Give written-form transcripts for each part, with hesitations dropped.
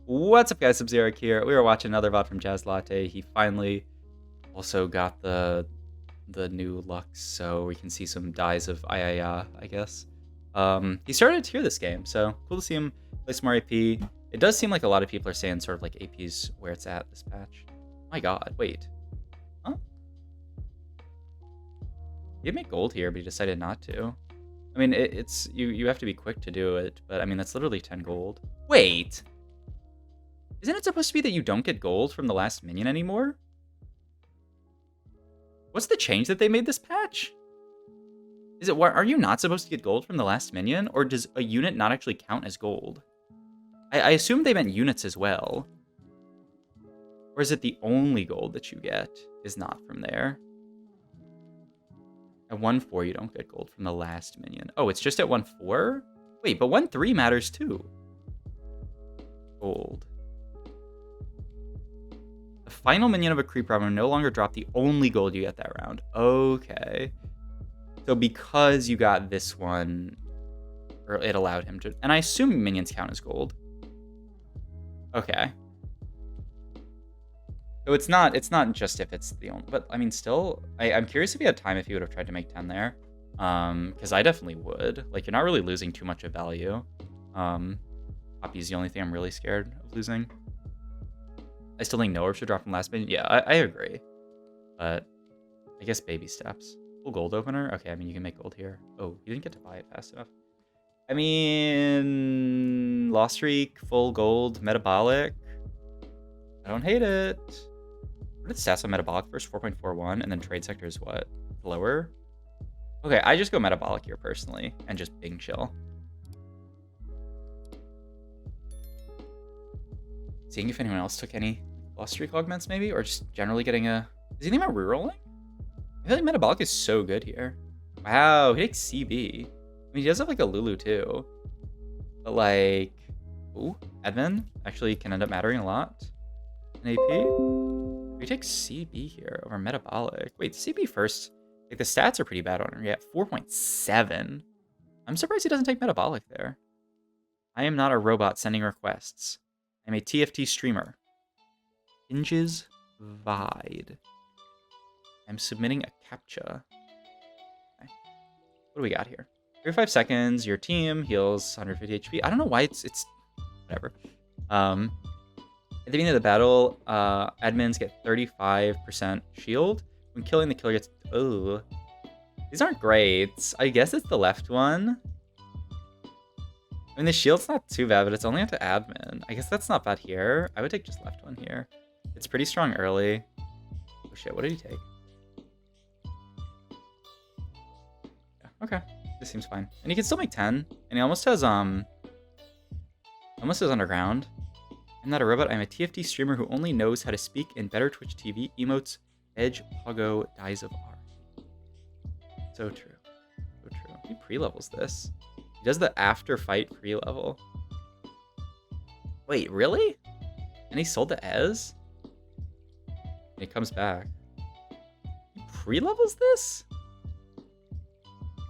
What's up, guys? Sub-Zero here. We were watching another VOD from Jazlatte. He finally also got the new Lux, so we can see some dies of Ayaya, I guess. He started a tier this game, so cool to see him play some more AP. It does seem like a lot of people are saying sort of like AP's where it's at this patch. My god, wait. Huh? He did make gold here, but he decided not to. I mean, it's you have to be quick to do it, but I mean, that's literally 10 gold. Wait! Isn't it supposed to be that you don't get gold from the last minion anymore? What's the change that they made this patch? Is it, are you not supposed to get gold from the last minion? Or does a unit not actually count as gold? I assume they meant units as well. Or is it the only gold that you get is not from there? At 1-4, you don't get gold from the last minion. Oh, it's just at 1-4? Wait, but 1-3 matters too. Gold. The final minion of a creep round will no longer drop the only gold you get that round. Okay. So because you got this one, or it allowed him to, and I assume minions count as gold. Okay. So it's not just if it's the only, but I mean, still, I'm curious if he had time, if he would have tried to make 10 there. Because I definitely would. Like, you're not really losing too much of value. Poppy's the only thing I'm really scared of losing. I still think no orb should drop from last minute. Yeah, I agree. But I guess baby steps. Full gold opener? Okay, I mean, you can make gold here. Oh, you didn't get to buy it fast enough. I mean, Lost Streak, full gold, metabolic. I don't hate it. What are the stats on metabolic first? 4.41, and then trade sector is what? Lower? Okay, I just go metabolic here personally, and just bing chill. Seeing if anyone else took any Lost Streak augments maybe, or just generally getting a... Is he thinking about rerolling? I feel like metabolic is so good here. Wow, he takes CB. I mean, he does have like a Lulu too. But like... Ooh, admin actually can end up mattering a lot. An AP? He takes CB here over metabolic. Wait, CB first. Like, the stats are pretty bad on her. Yeah, 4.7. I'm surprised he doesn't take metabolic there. I am not a robot sending requests. I'm a TFT streamer. Hinges Vide. I'm submitting a CAPTCHA. Okay. What do we got here? 35 seconds. Your team heals 150 HP. I don't know why it's whatever. At the beginning of the battle, admins get 35% shield. When killing, the killer gets... Oh. These aren't great. I guess it's the left one. I mean, the shield's not too bad, but it's only onto admin. I guess that's not bad here. I would take just left one here. It's pretty strong early. Oh shit, what did he take? Yeah, okay. This seems fine. And he can still make 10. And he almost has underground. I'm not a robot. I'm a TFT streamer who only knows how to speak in better Twitch TV emotes. Edge, Puggo, Dies of R. So true. So true. He pre-levels this. He does the after fight pre-level. Wait, really? And he sold the Ez? And he comes back. He pre-levels this?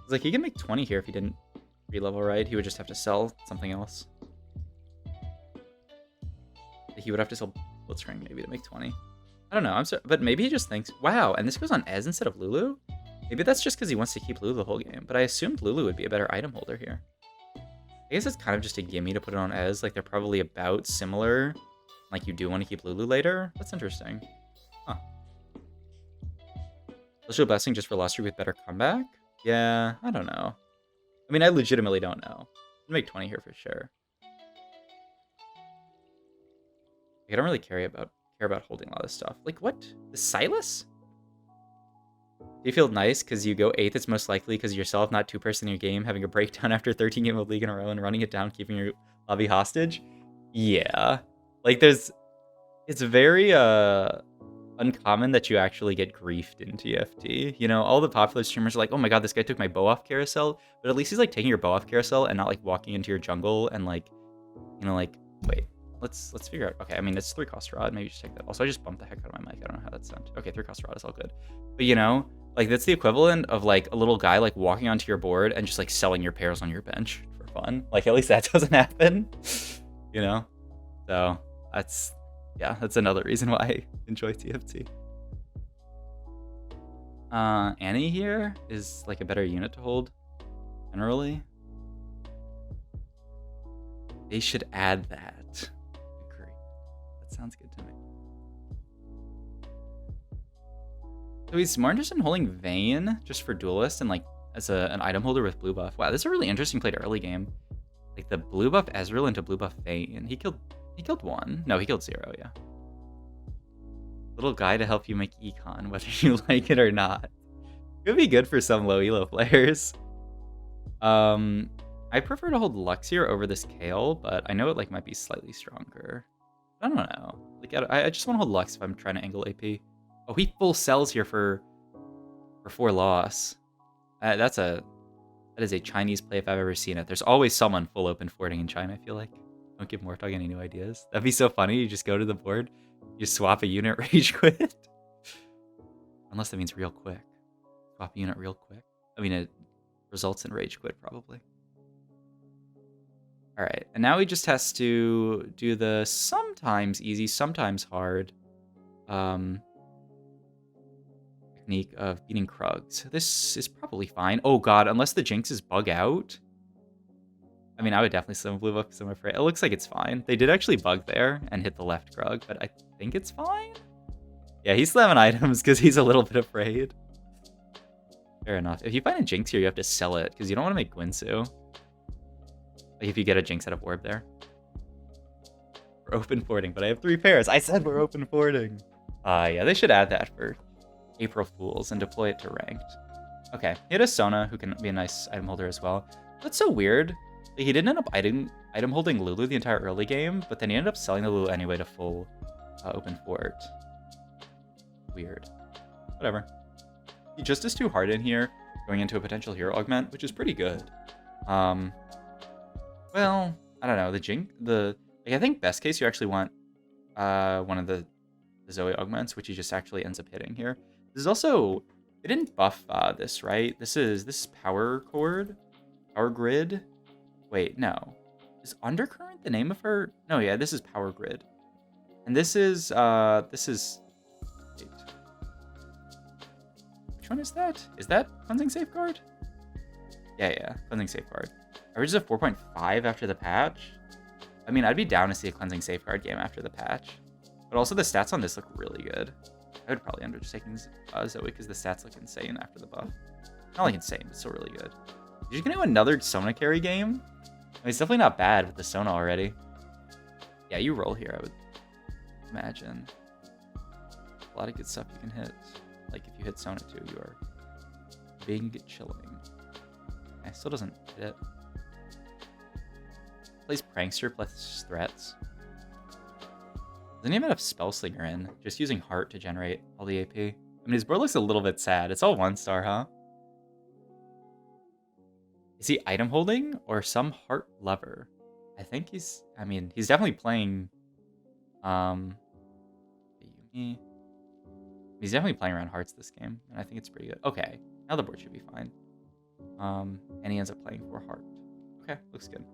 It's like he can make 20 here if he didn't pre-level right. He would just have to sell something else. He would have to sell Blitzcrank maybe to make 20. I don't know. But maybe he just thinks, wow, and this goes on Ez instead of Lulu? Maybe that's just because he wants to keep Lulu the whole game. But I assumed Lulu would be a better item holder here. I guess it's kind of just a gimme to put it on Ez. Like, they're probably about similar. Like, you do want to keep Lulu later. That's interesting. Huh. Celestial Blessing just for Lost Streak with better comeback? Yeah, I don't know. I mean, I legitimately don't know. I'd make 20 here for sure. I don't really care about holding a lot of stuff. Like, what? The Silas? Do you feel nice because you go 8th? It's most likely because yourself, not 2-person in your game, having a breakdown after 13 games of League in a row and running it down, keeping your lobby hostage? Yeah. Like, it's very uncommon that you actually get griefed in TFT. You know, all the popular streamers are like, oh my god, this guy took my bow off Carousel. But at least he's like taking your bow off Carousel and not like walking into your jungle and like, you know, like, wait. Let's figure out. Okay, I mean, it's 3-cost rod. Maybe just take that. Also, I just bumped the heck out of my mic. I don't know how that's sent. Okay, 3-cost rod is all good. But, you know, like, that's the equivalent of, like, a little guy, like, walking onto your board and just, like, selling your pairs on your bench for fun. Like, at least that doesn't happen. You know? So that's another reason why I enjoy TFT. Annie here is like a better unit to hold generally. They should add that. Agree. That sounds good to me. So he's more interested in holding Vayne just for Duelist and like as an item holder with blue buff. Wow, this is a really interesting play to early game. Like the blue buff Ezreal into blue buff Vayne. He killed 1. No, he killed 0, yeah. Little guy to help you make econ, whether you like it or not. Could be good for some low elo players. I prefer to hold Lux here over this Kale, but I know it like might be slightly stronger. I don't know. Like I just want to hold Lux if I'm trying to angle AP. Oh, he full sells here for 4 loss. That is a Chinese play if I've ever seen it. There's always someone full open forting in China, I feel like. Don't give Mortog any new ideas. That'd be so funny. You just go to the board, you swap a unit, rage quit. Unless that means real quick. Swap a unit real quick. I mean, it results in rage quit probably. All right, and now he just has to do the sometimes easy, sometimes hard technique of beating Krugs. This is probably fine. Oh god, unless the Jinxes bug out. I mean, I would definitely summon blue buff because I'm afraid. It looks like it's fine. They did actually bug there and hit the left Krug, but I think it's fine. Yeah, he's slamming items because he's a little bit afraid. Fair enough. If you find a Jinx here, you have to sell it because you don't want to make Gwynsu. Like if you get a Jinx out of Orb there. We're open forting, but I have 3 pairs. I said we're open forting. Yeah, they should add that for April Fools and deploy it to ranked. Okay, he had a Sona who can be a nice item holder as well. That's so weird. He didn't end up item holding Lulu the entire early game, but then he ended up selling the Lulu anyway to full open fort. Weird. Whatever. He just is too hard in here, going into a potential hero augment, which is pretty good. Well, I don't know. I think best case you actually want one of the Zoe augments, which he just actually ends up hitting here. This is also, they didn't buff this, right? This is power cord, power grid. Wait, no. Is Undercurrent the name of her? No, yeah, this is power grid. And this is wait. Which one is that? Is that Cleansing Safeguard? Yeah, Cleansing Safeguard. Average of 4.5 after the patch. I mean, I'd be down to see a Cleansing Safeguard game after the patch. But also the stats on this look really good. I would probably end up just taking Zoe because the stats look insane after the buff. Not like insane, but still really good. You're just gonna do another Sona carry game? I mean, it's definitely not bad with the Sona already. Yeah, you roll here, I would imagine. A lot of good stuff you can hit. Like if you hit Sona too, you are big chilling. Okay, still doesn't hit it. Plays Prankster plus threats. Doesn't even have Spellslinger in, just using Heart to generate all the AP. I mean, his board looks a little bit sad. It's all 1-star, huh? Is he item holding or some Heart lover? I think he's definitely playing, Yumi. He's definitely playing around Hearts this game, and I think it's pretty good. Okay, now the board should be fine. And he ends up playing for Heart. Okay, looks good.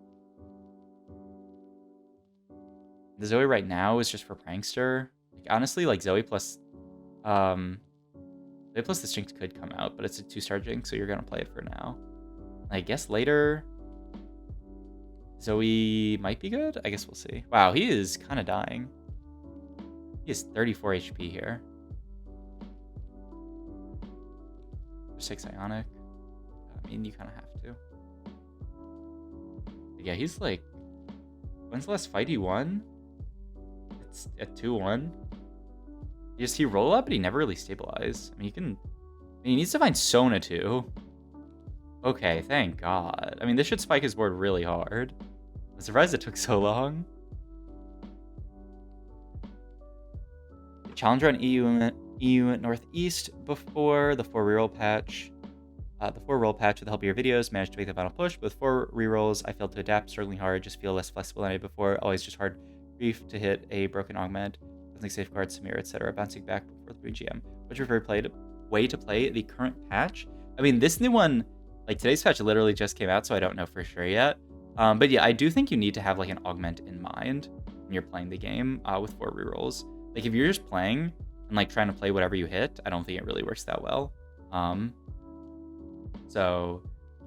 The Zoe right now is just for Prankster. Like, honestly, like Zoe plus this Jinx could come out, but it's a 2-star Jinx, so you're gonna play it for now. I guess later Zoe might be good. I guess we'll see. Wow, he is kind of dying. He has 34 HP here. 6 Ionic. I mean, you kind of have to. But yeah, he's like, when's the last fight he won? It's at 2-1. He roll up, but he never really stabilized. I mean, he needs to find Sona too. Okay, thank God. I mean, this should spike his board really hard. I'm surprised it took so long. Challenger on EU Northeast before the 4 reroll patch. The 4 roll patch with the help of your videos managed to make the final push. But with 4 rerolls, I failed to adapt, struggling hard, just feel less flexible than I did before. Always just hard grief to hit a broken augment, something safeguard, Samir, etc. Bouncing back before the GM. What's your favorite way to play the current patch? I mean, this new one, like today's patch literally just came out, so I don't know for sure yet. But yeah, I do think you need to have like an augment in mind. when you're playing the game with 4 rerolls. Like, if you're just playing and, like, trying to play whatever you hit, I don't think it really works that well. So,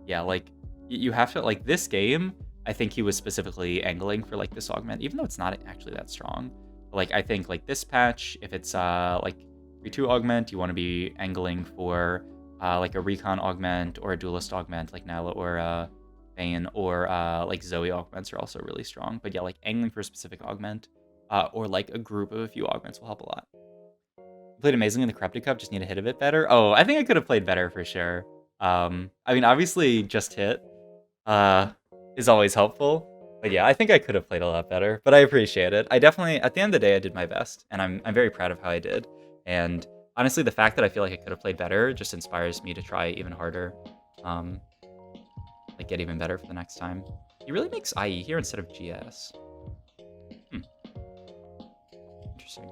yeah, like, you have to, like, this game, I think he was specifically angling for, like, this augment, even though it's not actually that strong. But, like, I think, like, this patch, if it's, like, 3-2 augment, you want to be angling for, like, a recon augment or a duelist augment, like Nyla or, Bane, or, like, Zoe augments are also really strong. But, yeah, like, angling for a specific augment, or, like, a group of a few augments will help a lot. Played amazingly in the Corrupted Cup, just need to hit a bit better. Oh, I think I could have played better for sure. I mean, obviously, just hit is always helpful. But yeah, I think I could have played a lot better, but I appreciate it. I definitely, at the end of the day, I did my best, and I'm very proud of how I did. And honestly, the fact that I feel like I could have played better just inspires me to try even harder. Like, get even better for the next time. He really makes IE here instead of GS. Interesting.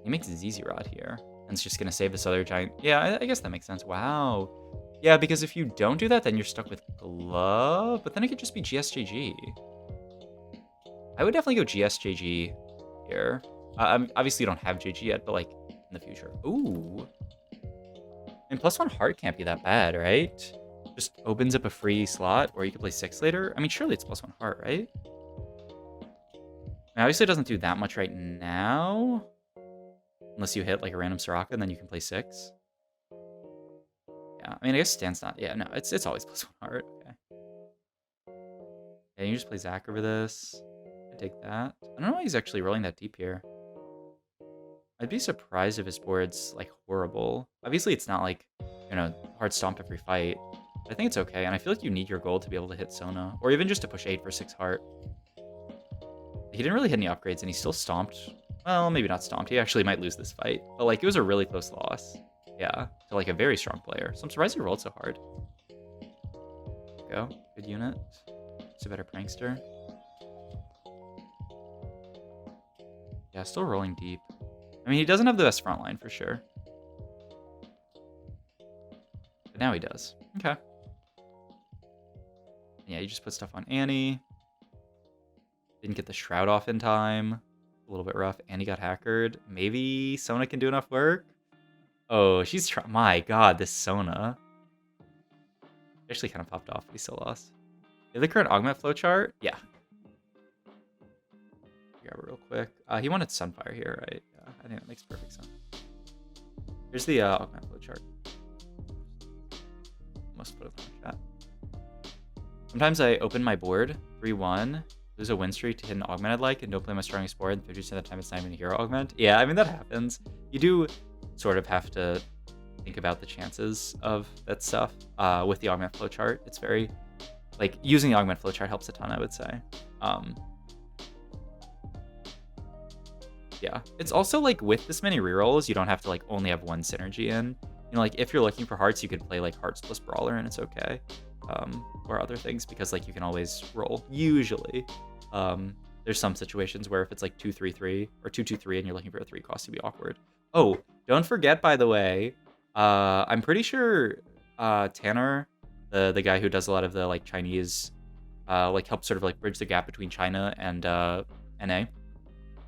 He makes ZZ Rod here, and it's just gonna save this other giant. Yeah, I guess that makes sense. Wow. Yeah, because if you don't do that, then you're stuck with Glove, but then it could just be GSJG. I would definitely go GSJG here. Obviously, you don't have JG yet, but, like, in the future. Ooh. And +1 heart can't be that bad, right? Just opens up a free slot, or you could play 6 later. I mean, surely it's +1 heart, right? I mean, obviously, it doesn't do that much right now. Unless you hit, like, a random Soraka, and then you can play 6. Yeah, I mean, I guess Stan's not. Yeah, no, it's always +1 heart. Okay. Yeah, you just play Zac over this. I take that. I don't know why he's actually rolling that deep here. I'd be surprised if his board's, like, horrible. Obviously, it's not, like, you know, hard stomp every fight. I think it's okay, and I feel like you need your gold to be able to hit Sona, or even just to push 8 for 6 heart. He didn't really hit any upgrades, and he still stomped. Well, maybe not stomped. He actually might lose this fight, but, like, it was a really close loss. Yeah, to, like, a very strong player. So I'm surprised he rolled so hard. Go. Good unit. Just a better prankster. Yeah, still rolling deep. I mean, he doesn't have the best front line for sure. But now he does. Okay. Yeah, you just put stuff on Annie. Didn't get the Shroud off in time. A little bit rough. Annie got hackered. Maybe Sona can do enough work? Oh, she's trying. My god, this Sona. Actually kind of popped off. We still lost. Is the current augment flowchart? Yeah. Grab it real quick. He wanted Sunfire here, right? Yeah, I think that makes perfect sense. Here's the augment flowchart. Must put it in the chat. Sometimes I open my board 3-1, lose a win streak to hit an augment I'd like, and don't play my strongest board, and 50% of the time it's not even a hero augment. Yeah, I mean, that happens. You do sort of have to think about the chances of that stuff with the augment flowchart. It's very, like, using the augment flowchart helps a ton, I would say. Yeah, it's also, like, with this many rerolls, you don't have to, like, only have one synergy in. You know, like, if you're looking for hearts, you could play, like, hearts plus brawler, and it's okay. Or other things, because, like, you can always roll. Usually, there's some situations where if it's like 2-3-3 or 2-2-3 and you're looking for a 3 cost, it'd be awkward. Oh, don't forget, by the way, I'm pretty sure Tanner, the guy who does a lot of the, like, Chinese, like, helps sort of, like, bridge the gap between China and NA,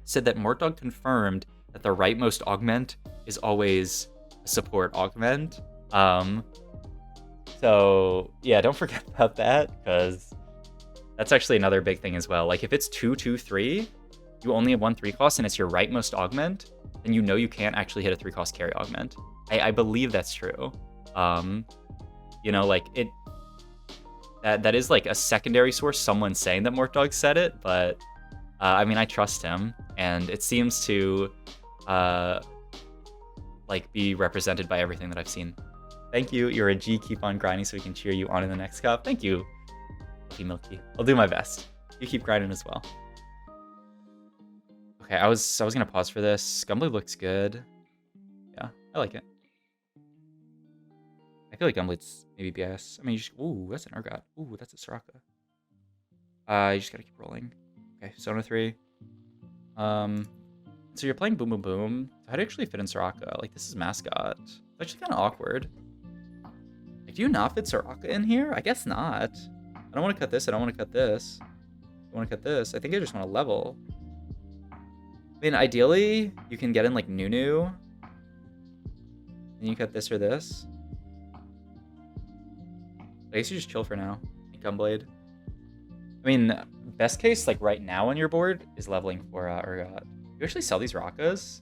said that Mortdog confirmed that the rightmost augment is always a support augment. So yeah, don't forget about that, because that's actually another big thing as well. Like, if it's 2-2-3, you only have one 3 cost and it's your rightmost augment, then you know you can't actually hit a 3 cost carry augment. I believe that's true. You know, like, that is like a secondary source, someone saying that Mortdog said it, but I mean, I trust him, and it seems to like, be represented by everything that I've seen. Thank you. You're a G. Keep on grinding so we can cheer you on in the next cup. Thank you, Milky. I'll do my best. You keep grinding as well. Okay, I was gonna pause for this. Gumblade looks good. Yeah, I like it. I feel like Gumblade's maybe BS. I mean, you just, ooh, that's an Urgot. Ooh, that's a Soraka. You just gotta keep rolling. Okay, Sona 3. So you're playing Boom Boom Boom. How do you actually fit in Soraka? Like, this is Mascot. It's actually kind of awkward. Like, do you not fit Soraka in here? I guess not. I don't want to cut this. I don't want to cut this. I want to cut this. I think I just want to level. I mean, ideally, you can get in like Nunu. And you cut this or this. I guess you just chill for now. Gunblade. I mean, best case, like right now on your board, is leveling for Urgot. You actually sell these Rakas?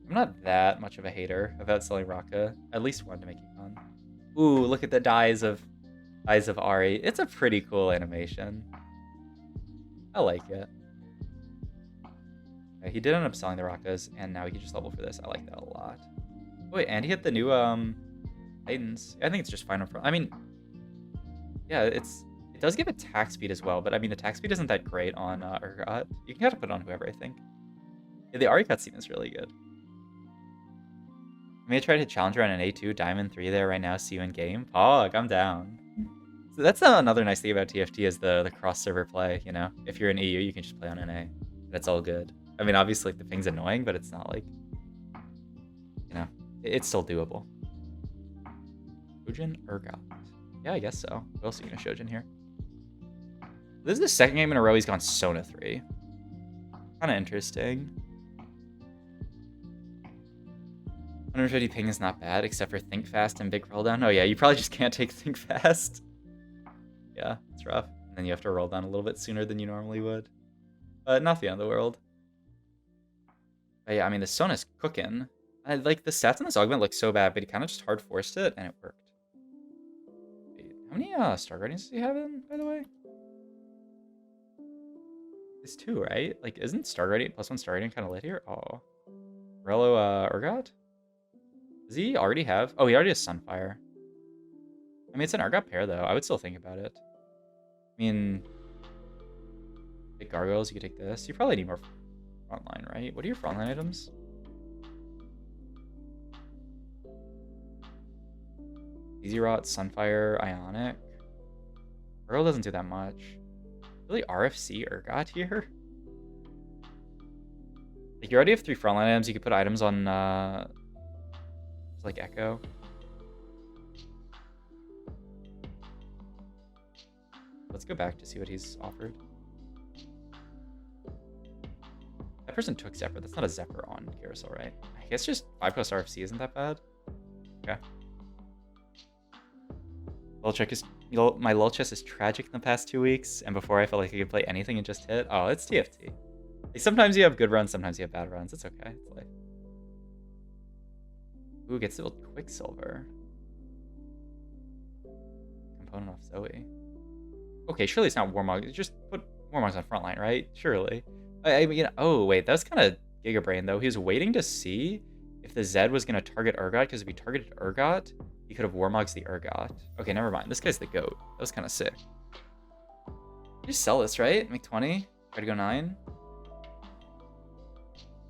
I'm not that much of a hater about selling Raka. At least one to make Econ. Ooh, look at the Eyes of Ari. It's a pretty cool animation. I like it. Okay, he did end up selling the Rakas, and now he can just level for this. I like that a lot. Wait, and he hit the new Titans. I think it's just final. I mean, yeah, it does give attack speed as well, but I mean, attack speed isn't that great on Urgot. You can kind of put it on whoever, I think. Yeah, the Ari cutscene is really good. I may try to challenge her on an A2, Diamond 3 there right now. See you in game. Pog, I'm down. So that's another nice thing about TFT is the cross-server play, you know? If you're in EU, you can just play on NA. That's all good. I mean, obviously, the ping's annoying, but it's not like, you know, it's still doable. Shojin Urgot. Yeah, I guess so. What else are you going to Shojin here? This is the second game in a row he's gone Sona 3. Kind of interesting. 150 ping is not bad, except for Think Fast and Big Roll Down. Oh yeah, you probably just can't take Think Fast. Yeah, it's rough. And then you have to roll down a little bit sooner than you normally would. But not the end of the world. But yeah, I mean, the Sona's cooking. Like, the stats on this Augment look so bad, but he kind of just hard forced it, and it worked. Wait, how many Star Guardians does he have in, by the way? It's 2, right? Like, isn't Star Guardian +1 Star Guardian kind of lit here? Oh. Rello Urgot? Does he already have? Oh, he already has Sunfire. I mean, it's an Urgot pair, though. I would still think about it. I mean, take Gargoyles, you could take this. You probably need more frontline, right? What are your frontline items? Easy Rot, Sunfire, Ionic. Reroll doesn't do that much. Really RFC Urgot here? Like, you already have 3 frontline items. You could put items on, like Echo. Let's go back to see what he's offered. That person took Zephyr. That's not a Zephyr on Carousel, right? I guess just 5 plus RFC isn't that bad. Okay. My lull chest is tragic in the past 2 weeks, and before I felt like I could play anything and just hit. Oh, it's TFT. Like, sometimes you have good runs, sometimes you have bad runs. It's okay. It's life. Ooh, gets to build Quicksilver. Component off Zoe. Okay, surely it's not Warmog. Just put Warmogs on frontline, right? Surely. I mean, oh wait, that was kind of Giga Brain though. He was waiting to see if the Zed was gonna target Urgot, because if he targeted Urgot, he could have Warmogs the Urgot. Okay, never mind. This guy's the GOAT. That was kind of sick. You just sell this, right? Make 20. Try to go 9.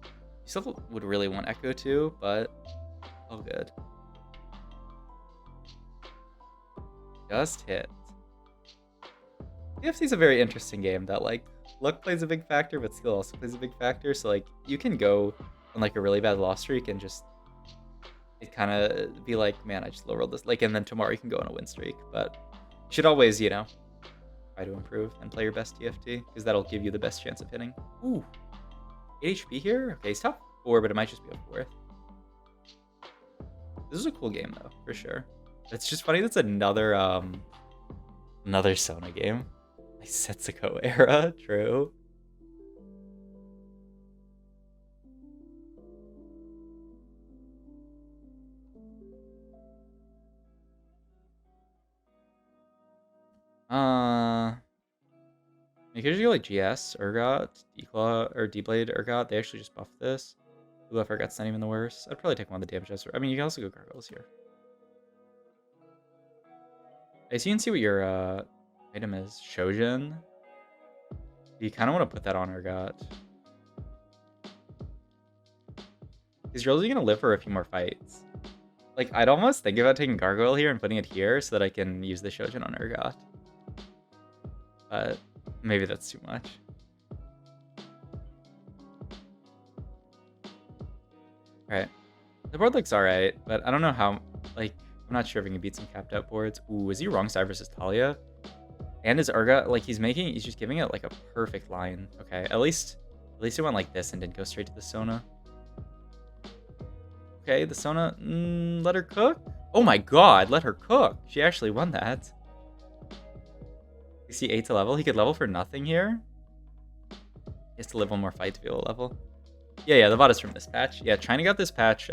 You still would really want Echo too, but all good. Just hit. TFT is a very interesting game that, like, luck plays a big factor, but skill also plays a big factor. So, like, you can go on, like, a really bad loss streak and just it kind of be like, man, I just low rolled this. Like, and then tomorrow you can go on a win streak. But you should always, you know, try to improve and play your best TFT, because that'll give you the best chance of hitting. Ooh, 8 HP here? Okay, he's top 4, but it might just be a 4th. This is a cool game, though, for sure. It's just funny that's another Sona game. Like Setsuko era, true. You could just go like GS, Urgot, Declaw, or D-Blade, Urgot. They actually just buffed this. Ooh, if Urgot's not even the worst. I'd probably take one of the damages. I mean, you can also go Gargoyles here. Okay, so you can see what your item is. Shojin. You kind of want to put that on Urgot. He's really going to live for a few more fights. Like, I'd almost think about taking Gargoyle here and putting it here so that I can use the Shojin on Urgot. But maybe that's too much. Alright. The board looks alright, but I don't know how, like, I'm not sure if he can beat some capped out boards. Ooh, is he wrong side versus Talia? And his Urgot, like, he's just giving it, like, a perfect line. Okay, at least At least it went like this and didn't go straight to the Sona. Okay, the Sona, let her cook? Oh my god, let her cook. She actually won that. 68 to level. He could level for nothing here. He has to live one more fight to be able to level. Yeah, the VOD is from this patch. Yeah, China got this patch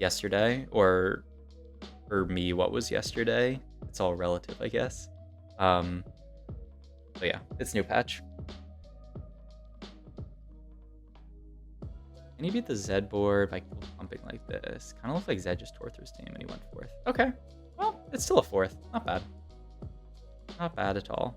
yesterday, or for me, what was yesterday? It's all relative, I guess. So yeah, it's new patch. Can he beat the Zed board by pumping like this? Kind of looks like Zed just tore through his team and he went 4th. Okay, well, it's still a 4th. Not bad. Not bad at all.